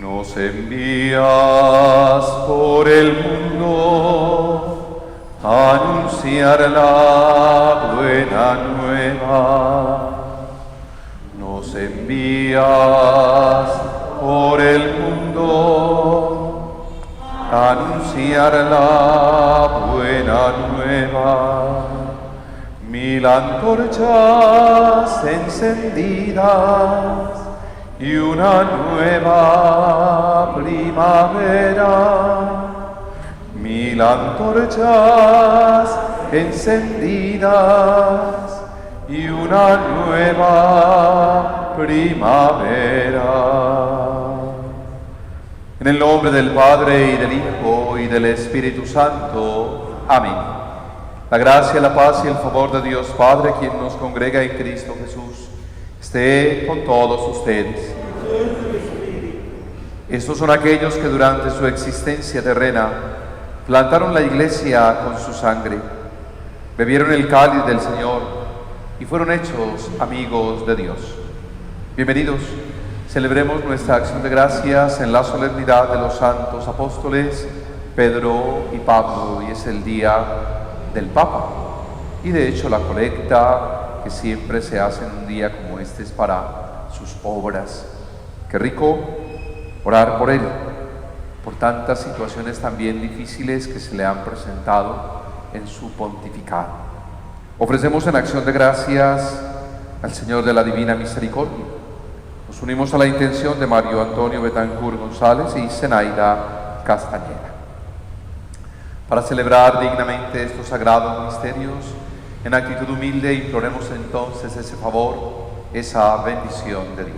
Nos envías por el mundo a anunciar la buena nueva. Nos envías por el mundo a anunciar la buena nueva. 1000 antorchas encendidas y una nueva primavera. 1000 antorchas encendidas y una nueva primavera. En el nombre del Padre, y del Hijo, y del Espíritu Santo. Amén. La gracia, la paz y el favor de Dios Padre, quien nos congrega en Cristo Jesús, esté con todos ustedes. Estos son aquellos que durante su existencia terrena plantaron la iglesia con su sangre, bebieron el cáliz del Señor y fueron hechos amigos de Dios. Bienvenidos, celebremos nuestra acción de gracias en la solemnidad de los santos apóstoles Pedro y Pablo, y es el día del Papa. Y de hecho la colecta que siempre se hace en un día como este es para sus obras. Qué rico orar por él, por tantas situaciones también difíciles que se le han presentado en su pontificado. Ofrecemos en acción de gracias al Señor de la Divina Misericordia. Nos unimos a la intención de Mario Antonio Betancur González y Zenaida Castañeda. Para celebrar dignamente estos sagrados misterios, en actitud humilde imploremos entonces ese favor, esa bendición de Dios.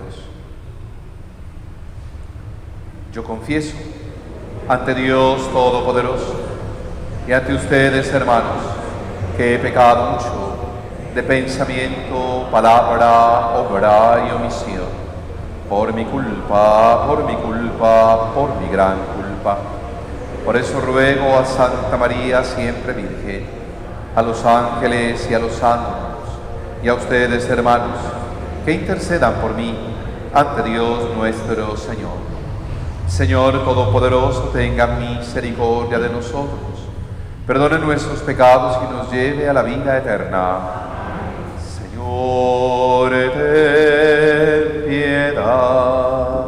Yo confieso ante Dios Todopoderoso y ante ustedes, hermanos, que he pecado mucho de pensamiento, palabra, obra y omisión, por mi culpa, por mi gran culpa. Por eso ruego a Santa María, siempre Virgen, a los ángeles y a los santos, y a ustedes, hermanos, que intercedan por mí ante Dios nuestro Señor. Señor Todopoderoso, tenga misericordia de nosotros, perdone nuestros pecados y nos lleve a la vida eterna. Señor, ten piedad.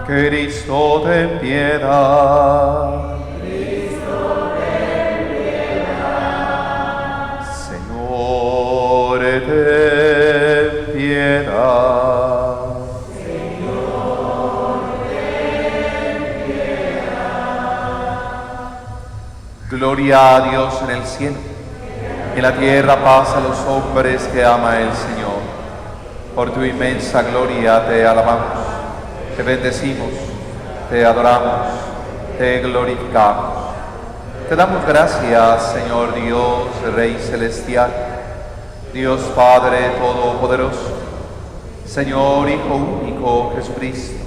Cristo, ten piedad. Cristo, ten piedad. Señor, ten piedad. Señor, ten piedad. Gloria a Dios en el cielo, en la tierra paz a los hombres que ama el Señor. Por tu inmensa gloria te alabamos, te bendecimos, te adoramos, te glorificamos. Te damos gracias, Señor Dios, Rey Celestial, Dios Padre Todopoderoso, Señor Hijo único Jesucristo,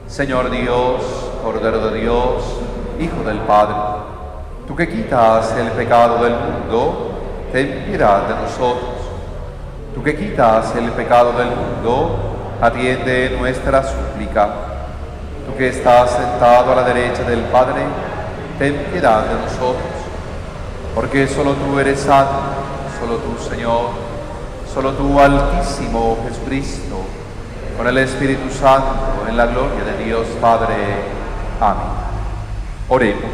Señor Dios, Cordero de Dios, Hijo del Padre. Tú que quitas el pecado del mundo, ten piedad de nosotros. Tú que quitas el pecado del mundo, atiende nuestra súplica. Tú que estás sentado a la derecha del Padre, ten piedad de nosotros. Porque solo tú eres santo, solo tú, Señor, solo tú, Altísimo Jesucristo, con el Espíritu Santo, en la gloria de Dios Padre. Amén. Oremos.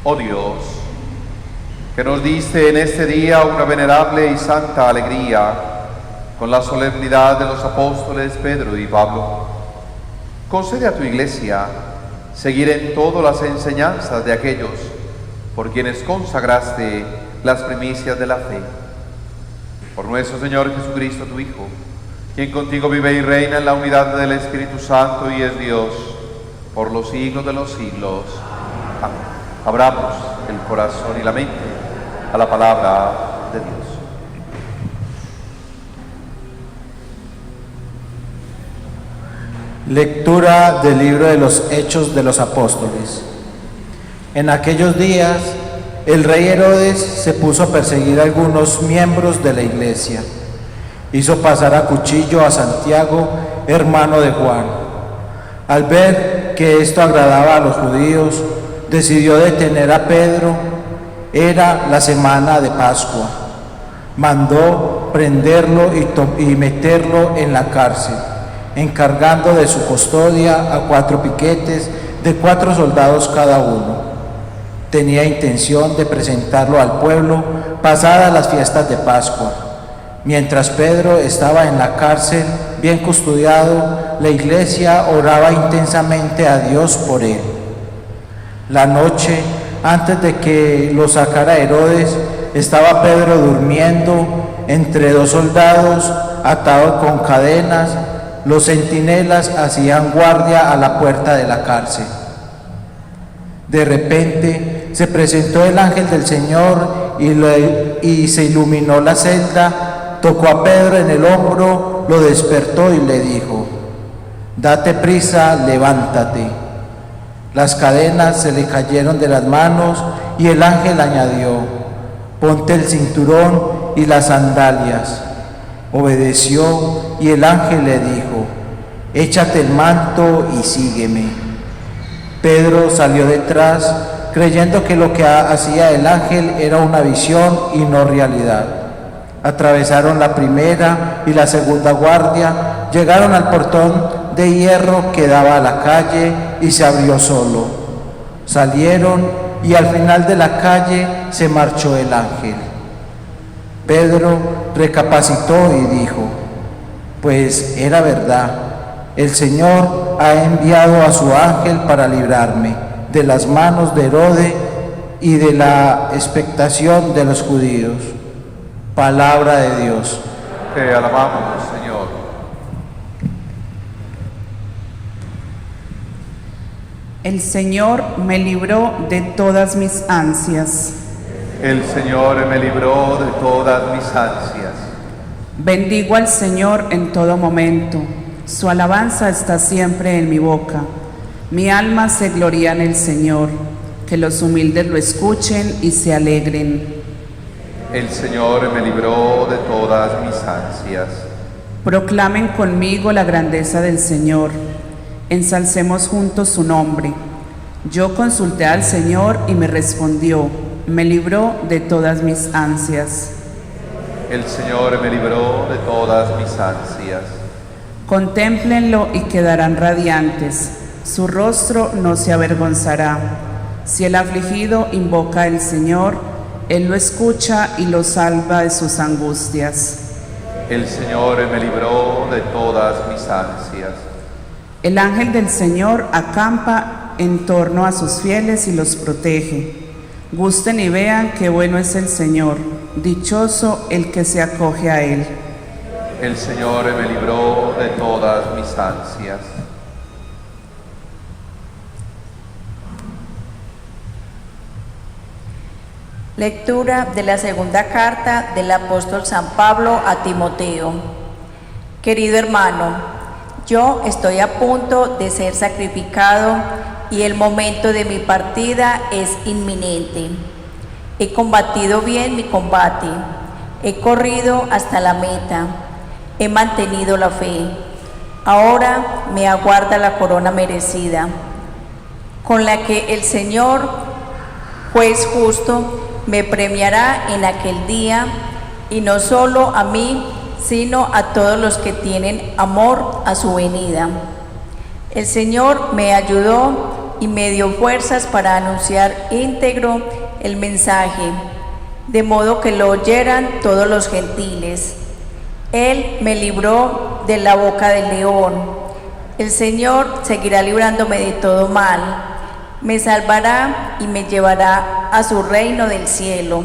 Oh Dios, que nos diste en este día una venerable y santa alegría, con la solemnidad de los apóstoles Pedro y Pablo, concede a tu Iglesia seguir en todo las enseñanzas de aquellos por quienes consagraste las primicias de la fe. Por nuestro Señor Jesucristo, tu Hijo, quien contigo vive y reina en la unidad del Espíritu Santo y es Dios, por los siglos de los siglos. Amén. Abramos el corazón y la mente a la palabra de Dios. Lectura del libro de los Hechos de los Apóstoles. En aquellos días, el rey Herodes se puso a perseguir a algunos miembros de la iglesia. Hizo pasar a cuchillo a Santiago, hermano de Juan. Al ver que esto agradaba a los judíos, decidió detener a Pedro. Era la semana de Pascua. Mandó prenderlo y meterlo en la cárcel, encargando de su custodia a 4 piquetes de 4 soldados cada uno. Tenía intención de presentarlo al pueblo pasadas las fiestas de Pascua. Mientras Pedro estaba en la cárcel, bien custodiado, la iglesia oraba intensamente a Dios por él. La noche, antes de que lo sacara Herodes, estaba Pedro durmiendo entre 2 soldados, atado con cadenas. Los centinelas hacían guardia a la puerta de la cárcel. De repente se presentó el ángel del Señor y se iluminó la celda, tocó a Pedro en el hombro, lo despertó y le dijo: «Date prisa, levántate». Las cadenas se le cayeron de las manos y el ángel añadió: «Ponte el cinturón y las sandalias». Obedeció y el ángel le dijo: «Échate el manto y sígueme». Pedro salió detrás, creyendo que lo que hacía el ángel era una visión y no realidad. Atravesaron la primera y la segunda guardia, llegaron al portón de hierro que daba a la calle y se abrió solo. Salieron y al final de la calle se marchó el ángel. Pedro recapacitó y dijo: «Pues era verdad, el Señor ha enviado a su ángel para librarme de las manos de Herodes y de la expectación de los judíos». Palabra de Dios. Te alabamos, Señor. El Señor me libró de todas mis ansias. El Señor me libró de todas mis ansias. Bendigo al Señor en todo momento. Su alabanza está siempre en mi boca. Mi alma se gloria en el Señor. Que los humildes lo escuchen y se alegren. El Señor me libró de todas mis ansias. Proclamen conmigo la grandeza del Señor. Ensalcemos juntos su nombre. Yo consulté al Señor y me respondió. Me libró de todas mis ansias. El Señor me libró de todas mis ansias. Contémplenlo y quedarán radiantes. Su rostro no se avergonzará. Si el afligido invoca al Señor, Él lo escucha y lo salva de sus angustias. El Señor me libró de todas mis ansias. El ángel del Señor acampa en torno a sus fieles y los protege. Gusten y vean qué bueno es el Señor. Dichoso el que se acoge a Él. El Señor me libró de todas mis ansias. Lectura de la segunda carta del apóstol San Pablo a Timoteo. Querido hermano, yo estoy a punto de ser sacrificado y el momento de mi partida es inminente. He combatido bien mi combate, he corrido hasta la meta, he mantenido la fe. Ahora me aguarda la corona merecida, con la que el Señor, juez justo, me premiará en aquel día, y no solo a mí, sino a todos los que tienen amor a su venida. El Señor me ayudó y me dio fuerzas para anunciar íntegro el mensaje, de modo que lo oyeran todos los gentiles. Él me libró de la boca del león. El Señor seguirá librándome de todo mal. Me salvará y me llevará a su reino del cielo.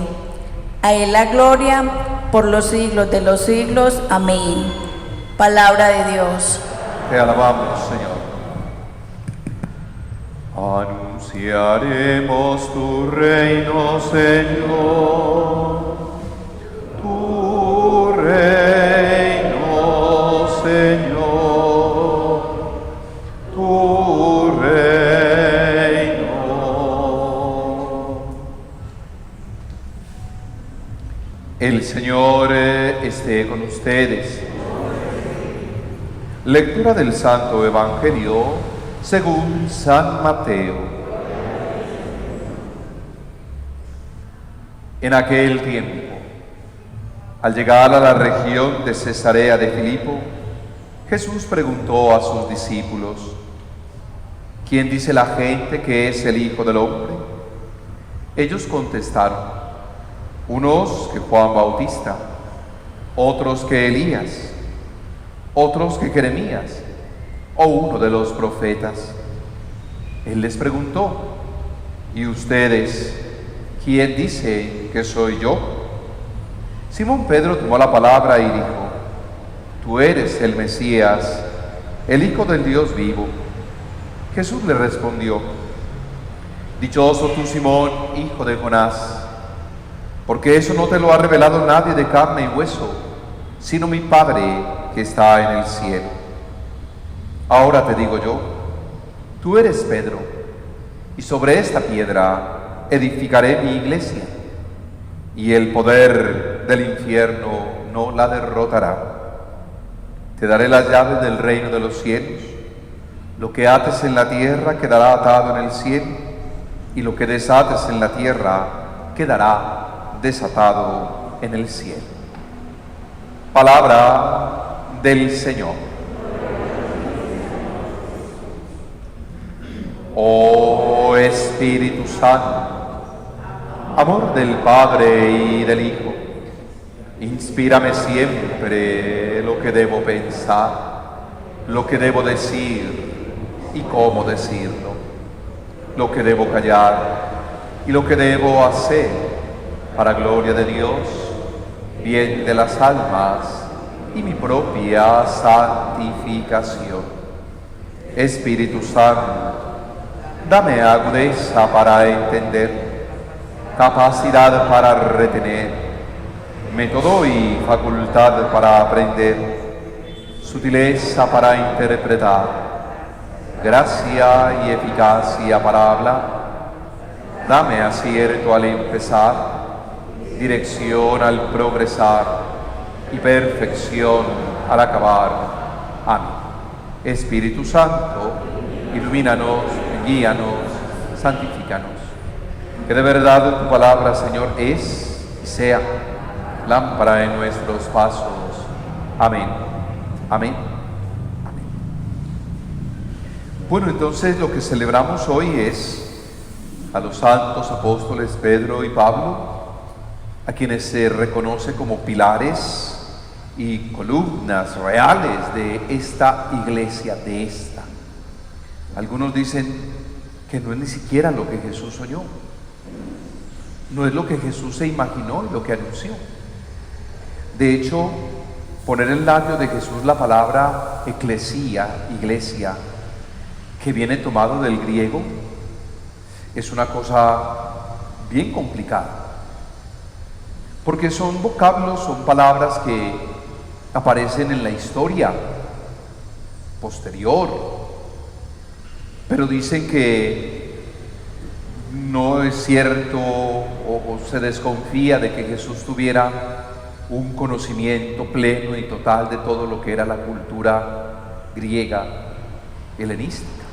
A Él la gloria por los siglos de los siglos. Amén. Palabra de Dios. Te alabamos, Señor. Anunciaremos tu reino, Señor. Tu reino, Señor. Tu reino. El Señor esté con ustedes. Lectura del Santo Evangelio según San Mateo. En aquel tiempo, al llegar a la región de Cesarea de Filipo, Jesús preguntó a sus discípulos: ¿quién dice la gente que es el Hijo del Hombre? Ellos contestaron: unos que Juan Bautista, otros que Elías, otros que Jeremías, o uno de los profetas. Él les preguntó: ¿y ustedes, quién dicen que soy yo? Simón Pedro tomó la palabra y dijo: tú eres el Mesías, el Hijo del Dios vivo. Jesús le respondió: dichoso tú, Simón, hijo de Jonás, porque eso no te lo ha revelado nadie de carne y hueso, sino mi Padre que está en el cielo. Ahora te digo yo, tú eres Pedro, y sobre esta piedra edificaré mi iglesia, y el poder del infierno no la derrotará. Te daré las llaves del reino de los cielos. Lo que ates en la tierra quedará atado en el cielo, y lo que desates en la tierra quedará desatado en el cielo. Palabra del Señor. Oh Espíritu Santo, amor del Padre y del Hijo, inspírame siempre lo que debo pensar, lo que debo decir y cómo decirlo, lo que debo callar y lo que debo hacer, para gloria de Dios, bien de las almas y mi propia santificación. Espíritu Santo, dame agudeza para entender, capacidad para retener, método y facultad para aprender, sutileza para interpretar, gracia y eficacia para hablar. Dame acierto al empezar, dirección al progresar y perfección al acabar. Amén. Espíritu Santo, ilumínanos, guíanos, santifícanos. Que de verdad tu palabra, Señor, es y sea lámpara en nuestros pasos. Amén. Amén. Amén. Bueno, entonces lo que celebramos hoy es a los santos apóstoles Pedro y Pablo, a quienes se reconoce como pilares y columnas reales de esta iglesia, de esta. Algunos dicen que no es ni siquiera lo que Jesús soñó, no es lo que Jesús se imaginó y lo que anunció. De hecho, poner en labio de Jesús la palabra eclesía, iglesia, que viene tomado del griego, es una cosa bien complicada. Porque son vocablos, son palabras que aparecen en la historia posterior, pero dicen que no es cierto o se desconfía de que Jesús tuviera un conocimiento pleno y total de todo lo que era la cultura griega helenística.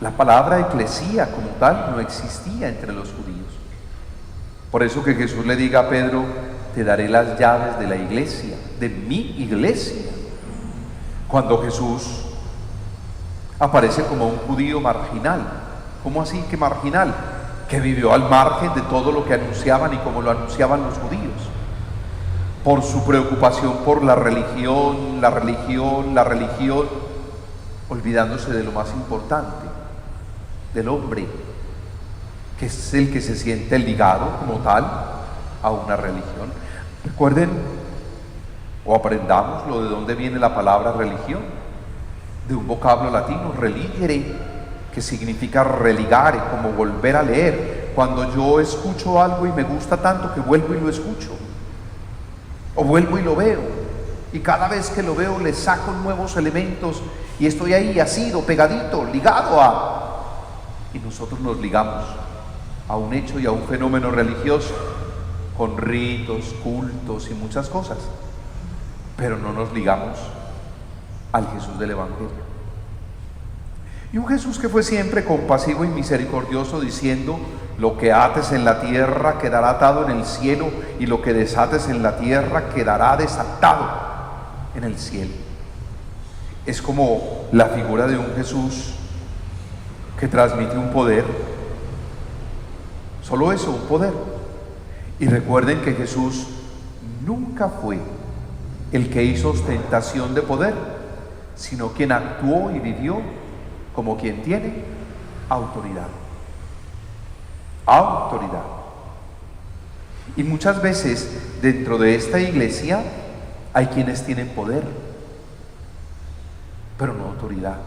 La palabra eclesía como tal no existía entre los judíos. Por eso que Jesús le diga a Pedro: te daré las llaves de la iglesia, de mi iglesia. Cuando Jesús aparece como un judío marginal. ¿Cómo así que marginal? Que vivió al margen de todo lo que anunciaban y como lo anunciaban los judíos. Por su preocupación por la religión, olvidándose de lo más importante, del hombre, que es el que se siente ligado como tal a una religión. Recuerden o aprendamos lo de dónde viene la palabra religión, de un vocablo latino, religere, que significa religare, como volver a leer. Cuando yo escucho algo y me gusta tanto que vuelvo y lo escucho, o vuelvo y lo veo, y cada vez que lo veo le saco nuevos elementos y estoy ahí asido, pegadito, ligado a... Y nosotros nos ligamos a un hecho y a un fenómeno religioso con ritos, cultos y muchas cosas, pero no nos ligamos al Jesús del Evangelio. Y un Jesús que fue siempre compasivo y misericordioso, diciendo: lo que ates en la tierra quedará atado en el cielo, y lo que desates en la tierra quedará desatado en el cielo. Es como la figura de un Jesús que transmite un poder, solo eso, un poder. Y recuerden que Jesús nunca fue el que hizo ostentación de poder, sino quien actuó y vivió como quien tiene autoridad. Autoridad. Y muchas veces dentro de esta iglesia hay quienes tienen poder, pero no autoridad.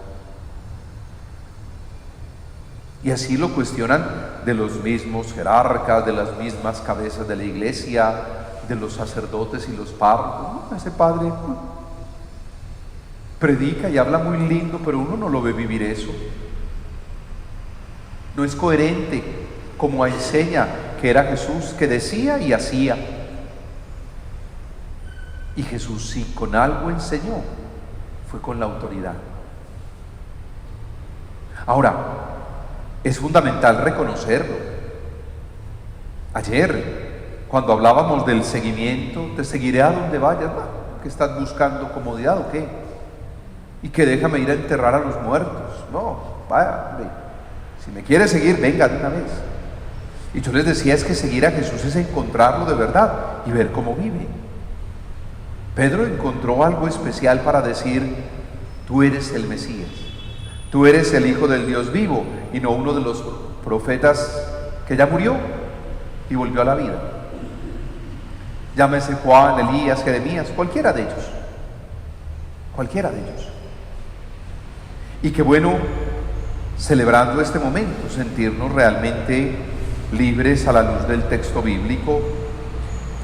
Y así lo cuestionan de los mismos jerarcas, de las mismas cabezas de la iglesia, de los sacerdotes y los párrocos. Ese padre predica y habla muy lindo, pero uno no lo ve vivir eso. No es coherente como enseña que era Jesús, que decía y hacía. Y Jesús, sí, con algo enseñó, fue con la autoridad. Ahora, es fundamental reconocerlo. Ayer, cuando hablábamos del seguimiento, te seguiré a donde vayas, ¿no? ¿Que estás buscando comodidad o qué? Y que déjame ir a enterrar a los muertos. No, vaya, hombre, si me quiere seguir, venga de una vez. Y yo les decía, es que seguir a Jesús es encontrarlo de verdad y ver cómo vive. Pedro encontró algo especial para decir: tú eres el Mesías, tú eres el Hijo del Dios vivo, y no uno de los profetas que ya murió y volvió a la vida. Llámese Juan, Elías, Jeremías, cualquiera de ellos. Cualquiera de ellos. Y qué bueno, celebrando este momento, sentirnos realmente libres a la luz del texto bíblico.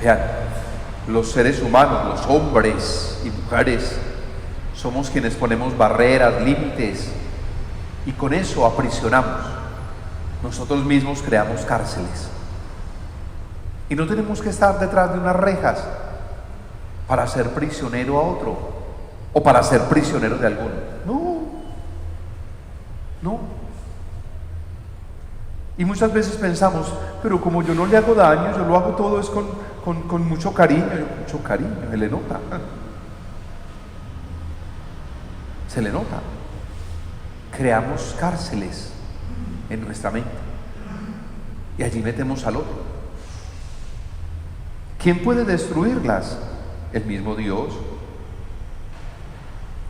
Vean, los seres humanos, los hombres y mujeres, somos quienes ponemos barreras, límites, y con eso aprisionamos. Nosotros mismos creamos cárceles. Y no tenemos que estar detrás de unas rejas para ser prisionero a otro, o para ser prisionero de alguno. No. Y muchas veces pensamos: pero como yo no le hago daño, yo lo hago todo es con mucho cariño. Mucho cariño, se le nota. Se le nota. Creamos cárceles en nuestra mente y allí metemos al otro. ¿Quién puede destruirlas? El mismo Dios.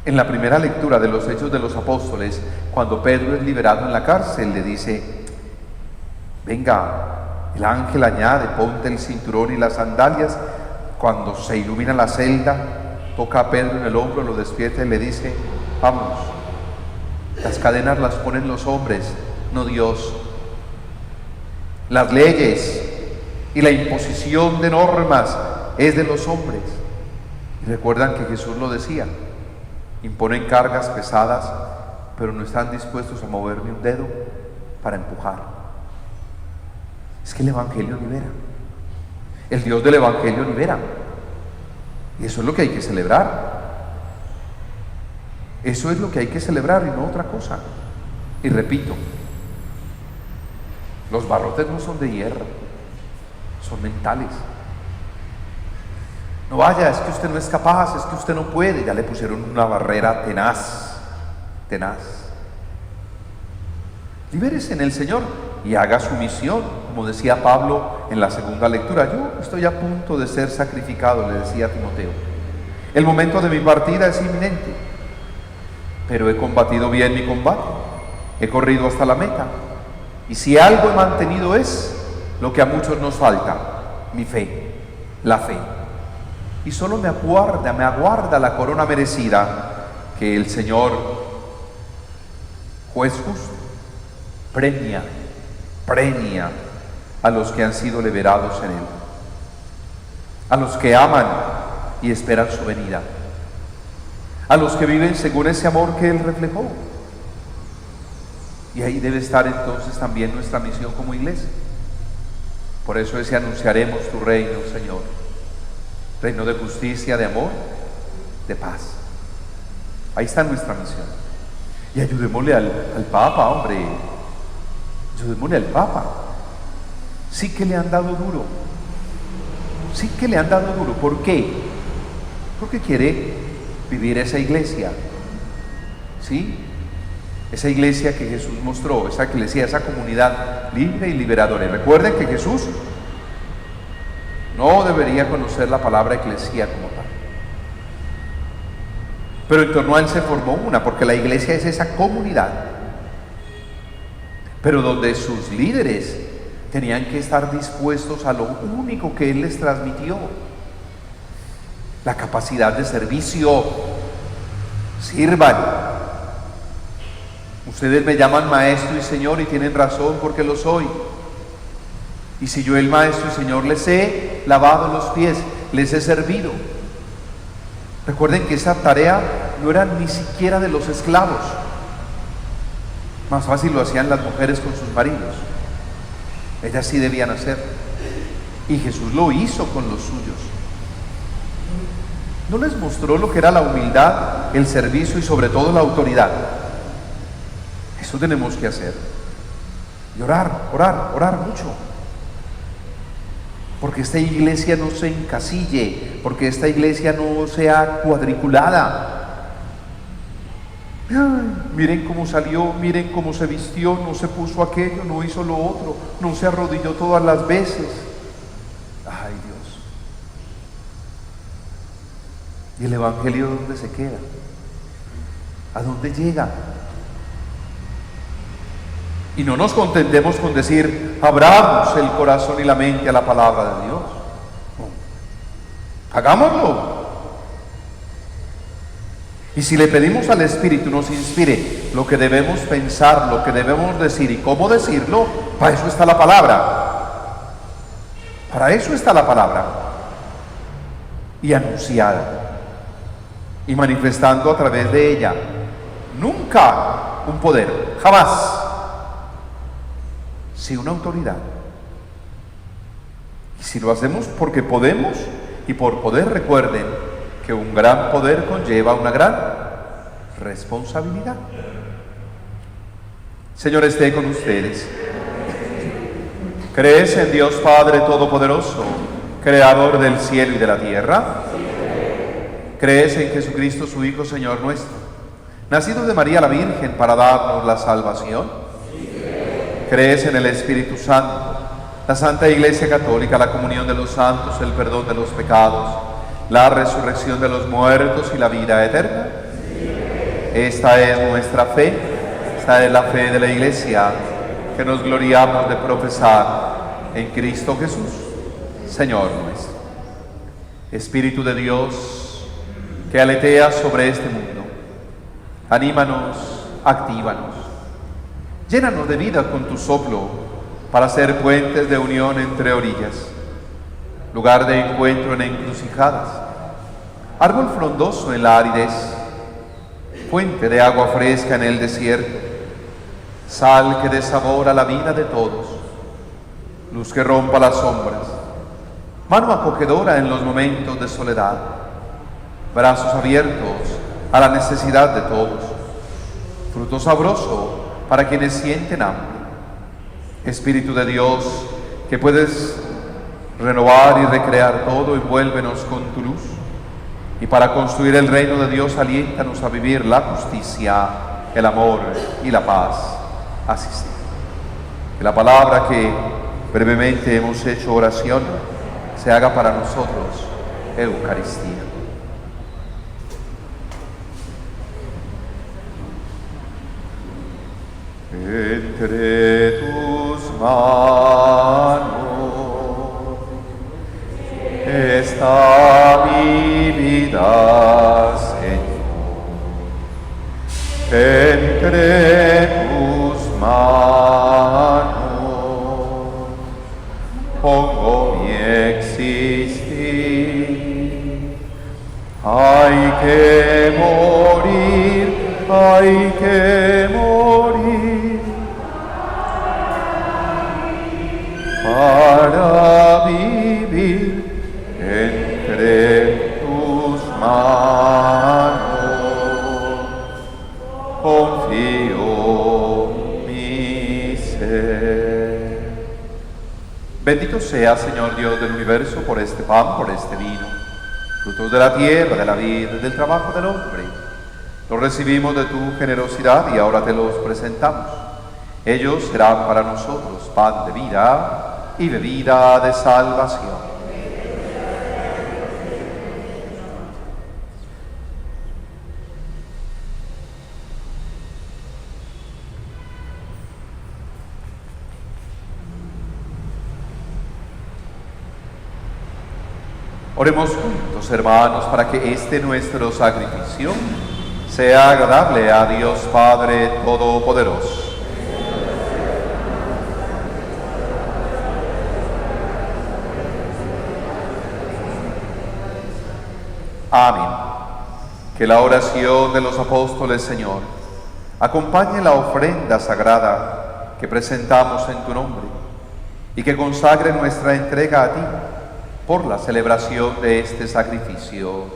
En la primera lectura de los Hechos de los Apóstoles, cuando Pedro es liberado en la cárcel, le dice: venga, el ángel añade, ponte el cinturón y las sandalias. Cuando se ilumina la celda, toca a Pedro en el hombro, lo despierta y le dice: vamos, las cadenas las ponen los hombres, no Dios. Las leyes y la imposición de normas es de los hombres. Y recuerdan que Jesús lo decía: imponen cargas pesadas, pero no están dispuestos a mover ni un dedo para empujar. Es que el Evangelio libera. El Dios del Evangelio libera. Y eso es lo que hay que celebrar. Eso es lo que hay que celebrar y no otra cosa. Y repito, los barrotes no son de hierro, son mentales. No vaya, es que usted no es capaz, es que usted no puede. Ya le pusieron una barrera tenaz, tenaz. Libérese en el Señor y haga su misión, como decía Pablo en la segunda lectura. Yo estoy a punto de ser sacrificado, le decía a Timoteo. El momento de mi partida es inminente, pero he combatido bien mi combate, he corrido hasta la meta, y si algo he mantenido es lo que a muchos nos falta: mi fe, la fe. Y solo me aguarda la corona merecida que el Señor, juez justo, premia a los que han sido liberados en Él, a los que aman y esperan su venida, a los que viven según ese amor que Él reflejó. Y ahí debe estar entonces también nuestra misión como iglesia, Por eso ese anunciaremos tu reino, Señor. Reino de justicia, de amor, de paz. Ahí está nuestra misión. Y ayudémosle al Papa, hombre. Ayudémosle al Papa. Sí que le han dado duro. Sí que le han dado duro. ¿Por qué? Porque quiere vivir esa iglesia. ¿Sí? Esa iglesia que Jesús mostró, esa iglesia, esa comunidad libre y liberadora. Y recuerden que Jesús no debería conocer la palabra eclesía como tal. Pero en torno a él se formó una, porque la iglesia es esa comunidad. Pero donde sus líderes tenían que estar dispuestos a lo único que él les transmitió: la capacidad de servicio. Sirvan. Ustedes me llaman maestro y señor y tienen razón, porque lo soy. Y si yo, el maestro y señor, les he lavado los pies, les he servido. Recuerden que esa tarea no era ni siquiera de los esclavos. Más fácil lo hacían las mujeres con sus maridos. Ellas sí debían hacerlo. Y Jesús lo hizo con los suyos. ¿No les mostró lo que era la humildad, el servicio y sobre todo la autoridad? Eso tenemos que hacer. Y orar mucho. Porque esta iglesia no se encasille, porque esta iglesia no sea cuadriculada. Ay, miren cómo salió, miren cómo se vistió, no se puso aquello, no hizo lo otro, no se arrodilló todas las veces. Ay, Dios. ¿Y el evangelio dónde se queda? ¿A dónde llega? Y no nos contentemos con decir, abramos el corazón y la mente a la palabra de Dios. No. Hagámoslo. Y si le pedimos al Espíritu nos inspire lo que debemos pensar, lo que debemos decir y cómo decirlo, para eso está la palabra. Para eso está la palabra. Y anunciada. Y manifestando a través de ella. Nunca un poder, jamás. Sí, una autoridad. Y si lo hacemos porque podemos y por poder, recuerden que un gran poder conlleva una gran responsabilidad. Señor, esté con ustedes. ¿Crees en Dios Padre Todopoderoso, Creador del cielo y de la tierra? ¿Crees en Jesucristo, su Hijo, Señor nuestro, nacido de María la Virgen para darnos la salvación? ¿Crees en el Espíritu Santo, la Santa Iglesia Católica, la comunión de los santos, el perdón de los pecados, la resurrección de los muertos y la vida eterna? Esta es nuestra fe, esta es la fe de la Iglesia, que nos gloriamos de profesar en Cristo Jesús, Señor nuestro. Espíritu de Dios, que aleteas sobre este mundo, anímanos, actívanos. Llénanos de vida con tu soplo para ser puentes de unión entre orillas, lugar de encuentro en encrucijadas, árbol frondoso en la aridez, fuente de agua fresca en el desierto, sal que dé sabor a la vida de todos, luz que rompa las sombras, mano acogedora en los momentos de soledad, brazos abiertos a la necesidad de todos, fruto sabroso para quienes sienten hambre. Espíritu de Dios, que puedes renovar y recrear todo, envuélvenos con tu luz. Y para construir el reino de Dios, aliéntanos a vivir la justicia, el amor y la paz. Así sea. Que la palabra que brevemente hemos hecho oración se haga para nosotros Eucaristía. Entre tus manos está mi vida, Señor. Entre tus manos pongo mi existir. Hay que morir, hay que morir. para vivir entre tus manos. Confío mi ser. Bendito sea, Señor Dios del universo, por este pan, por este vino, frutos de la tierra, de la vida, del trabajo del hombre. Los recibimos de tu generosidad y ahora te los presentamos. Ellos serán para nosotros pan de vida y bebida de salvación. Oremos juntos, hermanos, para que este nuestro sacrificio sea agradable a Dios Padre Todopoderoso. Amén. Que la oración de los apóstoles, Señor, acompañe la ofrenda sagrada que presentamos en tu nombre y que consagre nuestra entrega a ti por la celebración de este sacrificio.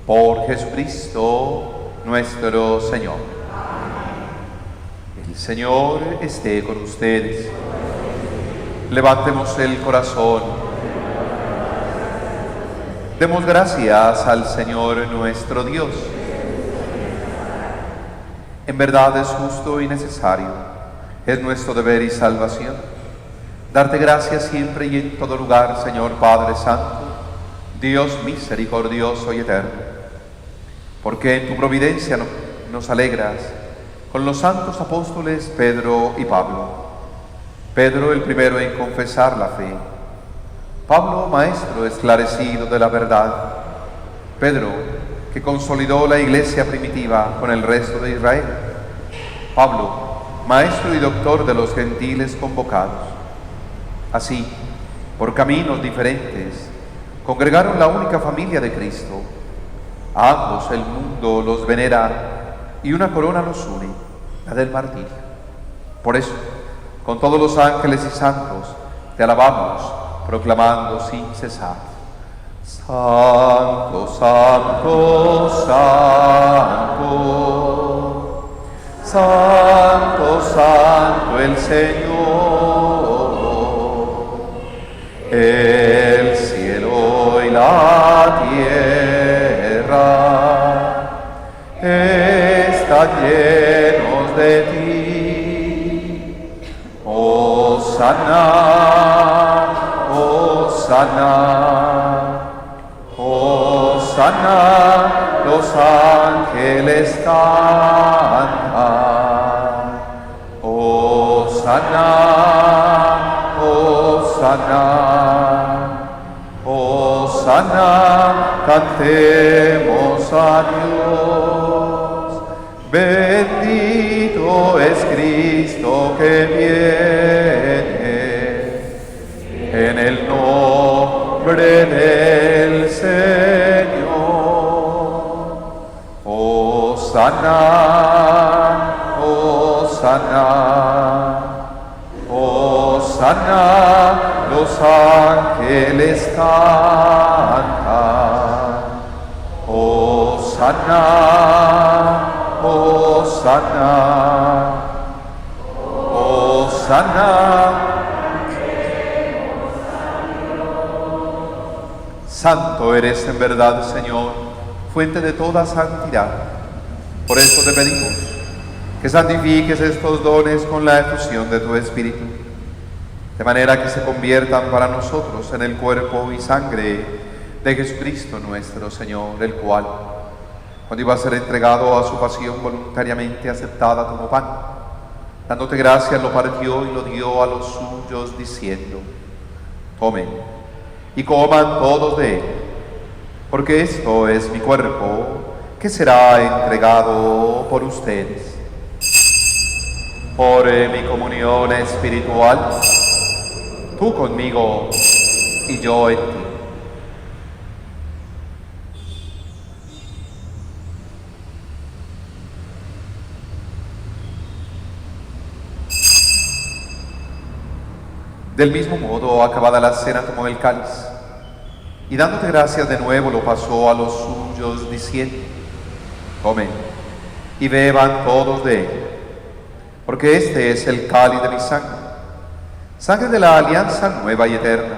Por Jesucristo nuestro Señor. El Señor esté con ustedes. Levantemos el corazón. Demos gracias al Señor nuestro Dios. En verdad es justo y necesario, es nuestro deber y salvación, darte gracias siempre y en todo lugar, Señor Padre Santo, Dios misericordioso y eterno, porque en tu providencia nos alegras con los santos apóstoles Pedro y Pablo. Pedro el primero en confesar la fe, Pablo maestro esclarecido de la verdad, Pedro que consolidó la iglesia primitiva con el resto de Israel, Pablo maestro y doctor de los gentiles convocados. Así, por caminos diferentes, congregaron la única familia de Cristo. A ambos el mundo los venera y una corona los une, la del martirio. Por eso, con todos los ángeles y santos, te alabamos, proclamando sin cesar: Santo, Santo, Santo, Santo, Santo el Señor. El cielo y la tierra están llenos de ti. Hosana, Hosana, Hosana, los ángeles cantan. Hosana, Hosana, Hosana, cantemos a Dios. Bendito es Cristo que viene en el nombre del Señor. Hosana, Hosana, Hosana, los ángeles cantan. Hosana, Hosana, Hosana. Santo eres en verdad, Señor, fuente de toda santidad. Por eso te pedimos que santifiques estos dones con la efusión de tu Espíritu, de manera que se conviertan para nosotros en el cuerpo y sangre de Jesucristo nuestro Señor, el cual, cuando iba a ser entregado a su pasión voluntariamente aceptada, tomó pan, dándote gracias, lo partió y lo dio a los suyos, diciendo: tomen y coman todos de él, porque esto es mi cuerpo, que será entregado por ustedes. Por mi comunión espiritual, tú conmigo y yo en ti. Del mismo modo, acabada la cena, tomó el cáliz y dándote gracias de nuevo lo pasó a los suyos, diciendo: tomen y beban todos de él, porque este es el cáliz de mi sangre, sangre de la alianza nueva y eterna,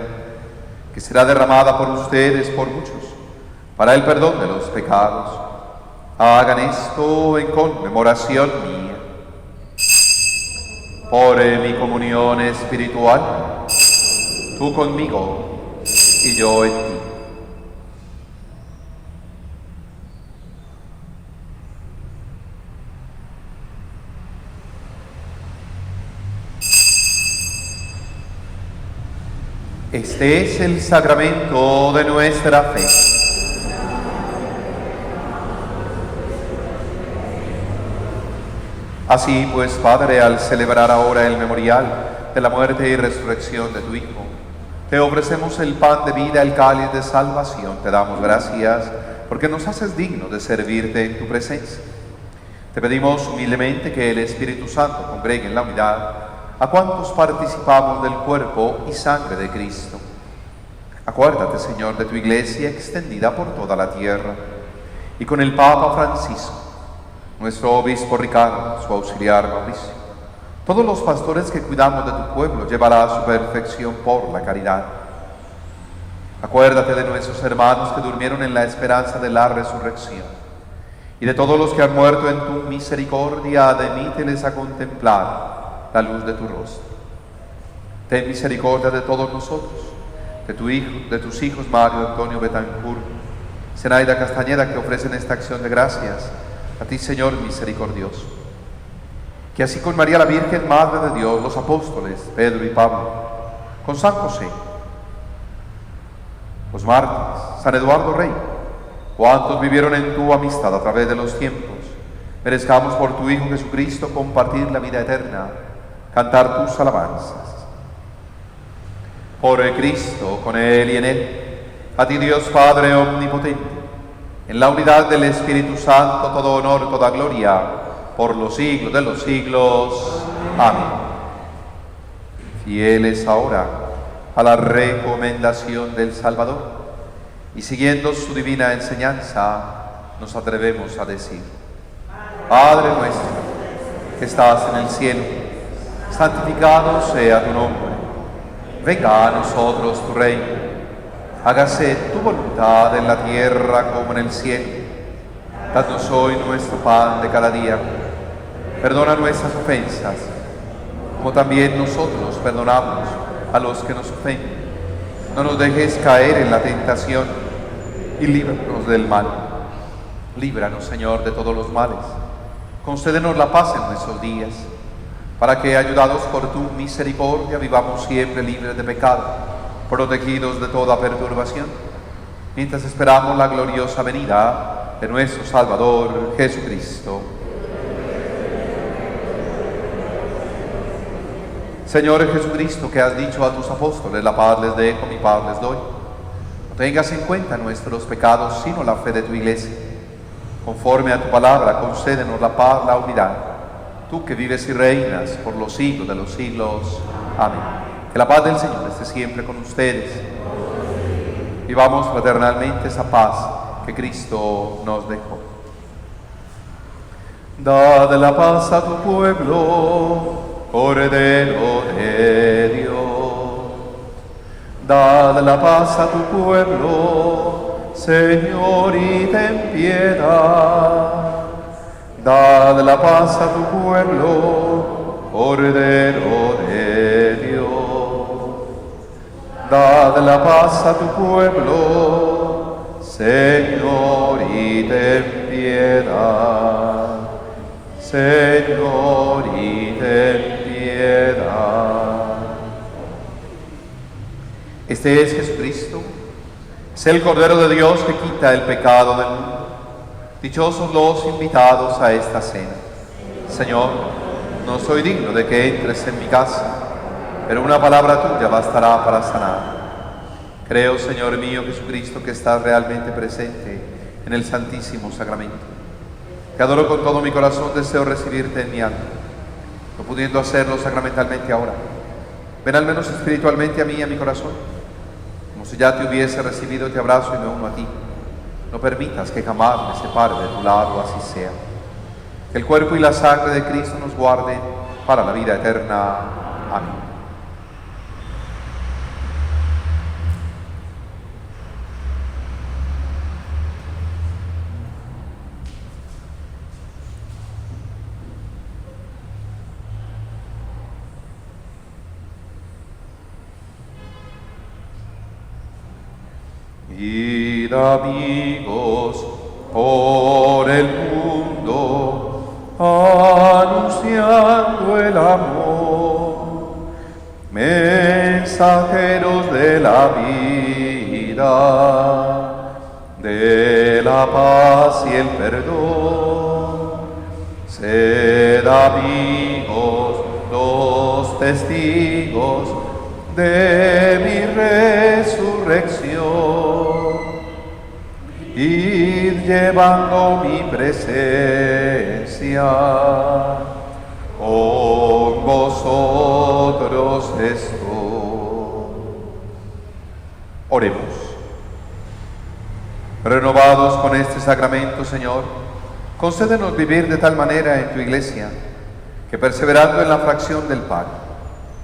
que será derramada por ustedes por muchos, para el perdón de los pecados. Hagan esto en conmemoración mía. Por mi comunión espiritual, tú conmigo y yo en ti. Este es el sacramento de nuestra fe. Así pues, Padre, al celebrar ahora el memorial de la muerte y resurrección de tu Hijo, te ofrecemos el pan de vida, el cáliz de salvación. Te damos gracias porque nos haces dignos de servirte en tu presencia. Te pedimos humildemente que el Espíritu Santo congregue en la unidad a cuantos participamos del cuerpo y sangre de Cristo. Acuérdate, Señor, de tu Iglesia extendida por toda la tierra, y con el Papa Francisco, nuestro obispo Ricardo, su auxiliar Mauricio, todos los pastores que cuidamos de tu pueblo, llevará a su perfección por la caridad. Acuérdate de nuestros hermanos que durmieron en la esperanza de la resurrección, y de todos los que han muerto en tu misericordia, admíteles a contemplar la luz de tu rostro. Ten misericordia de todos nosotros, de tus hijos Mario Antonio Betancourt, Zenaida Castañeda, que ofrecen esta acción de gracias a ti, Señor misericordioso. Que así con María la Virgen, Madre de Dios, los apóstoles Pedro y Pablo, con San José, los mártires, San Eduardo Rey, cuantos vivieron en tu amistad a través de los tiempos, merezcamos por tu Hijo Jesucristo compartir la vida eterna, cantar tus alabanzas. Por Cristo, con Él y en Él, a ti Dios Padre omnipotente, en la unidad del Espíritu Santo, todo honor, toda gloria, por los siglos de los siglos. Amén. Fieles ahora a la recomendación del Salvador, y siguiendo su divina enseñanza, nos atrevemos a decir: Padre nuestro, que estás en el cielo, santificado sea tu nombre. Venga a nosotros tu reino. Hágase tu voluntad en la tierra como en el cielo. Danos hoy nuestro pan de cada día. Perdona nuestras ofensas, como también nosotros perdonamos a los que nos ofenden. No nos dejes caer en la tentación y líbranos del mal. Líbranos, Señor, de todos los males. Concédenos la paz en nuestros días, para que, ayudados por tu misericordia, vivamos siempre libres de pecado, protegidos de toda perturbación, mientras esperamos la gloriosa venida de nuestro Salvador Jesucristo. Señor Jesucristo, que has dicho a tus apóstoles: la paz les dejo, mi paz les doy, no tengas en cuenta nuestros pecados, sino la fe de tu Iglesia. Conforme a tu palabra, concédenos la paz, la unidad, tú que vives y reinas por los siglos de los siglos. Amén. Que la paz del Señor esté siempre con ustedes. Vivamos fraternalmente esa paz que Cristo nos dejó. Dad la paz a tu pueblo, Cordero de Dios. Dad la paz a tu pueblo, Señor, y ten piedad. Dad la paz a tu pueblo, Cordero de Dios. Dad la paz a tu pueblo, Señor, y ten piedad. Señor, y ten piedad. Este es Jesucristo, es el Cordero de Dios que quita el pecado del mundo. Dichosos los invitados a esta cena. Señor, no soy digno de que entres en mi casa, pero una palabra tuya bastará para sanar. Creo, Señor mío Jesucristo, que estás realmente presente en el Santísimo Sacramento. Te adoro con todo mi corazón, deseo recibirte en mi alma, no pudiendo hacerlo sacramentalmente ahora. Ven al menos espiritualmente a mí y a mi corazón. Como si ya te hubiese recibido, te abrazo y me uno a ti. No permitas que jamás me separe de tu lado, así sea. Que el cuerpo y la sangre de Cristo nos guarden para la vida eterna. Amén. Id, amigos, por el mundo, anunciando el amor, mensajeros de la vida, de la paz y el perdón. Sed amigos, los testigos de mi resurrección, id llevando mi presencia, con vosotros estoy. Oremos. Renovados con este sacramento, Señor, concédenos vivir de tal manera en tu Iglesia, que perseverando en la fracción del pan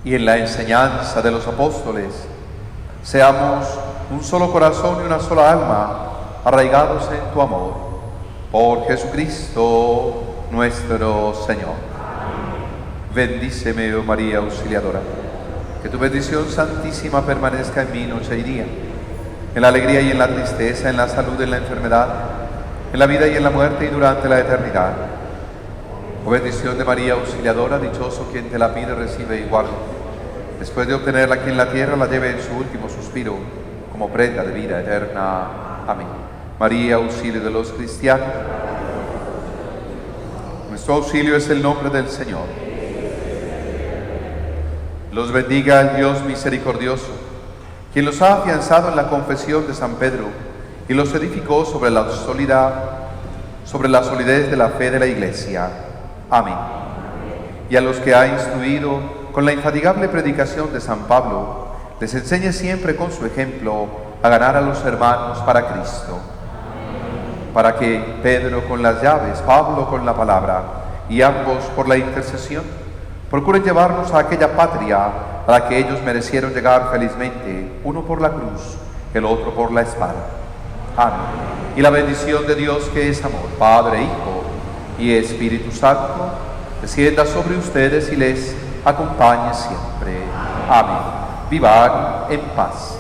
y en la enseñanza de los apóstoles, seamos un solo corazón y una sola alma, arraigados en tu amor. Por Jesucristo nuestro Señor. Bendíceme, oh María Auxiliadora, que tu bendición santísima permanezca en mí noche y día, en la alegría y en la tristeza, en la salud y en la enfermedad, en la vida y en la muerte y durante la eternidad. Oh bendición de María Auxiliadora, dichoso quien te la pide, recibe y guarda. Después de obtenerla aquí en la tierra, la lleve en su último suspiro como prenda de vida eterna. Amén. María, auxilio de los cristianos. Nuestro auxilio es el nombre del Señor. Los bendiga el Dios misericordioso, quien los ha afianzado en la confesión de San Pedro y los edificó sobre la solidez de la fe de la Iglesia. Amén. Y a los que ha instruido con la infatigable predicación de San Pablo, les enseñe siempre con su ejemplo a ganar a los hermanos para Cristo, para que Pedro con las llaves, Pablo con la palabra, y ambos por la intercesión, procuren llevarnos a aquella patria a la que ellos merecieron llegar felizmente, uno por la cruz, el otro por la espada. Amén. Y la bendición de Dios, que es amor, Padre, Hijo y Espíritu Santo, descienda sobre ustedes y les acompañe siempre. Amén. Vivan en paz.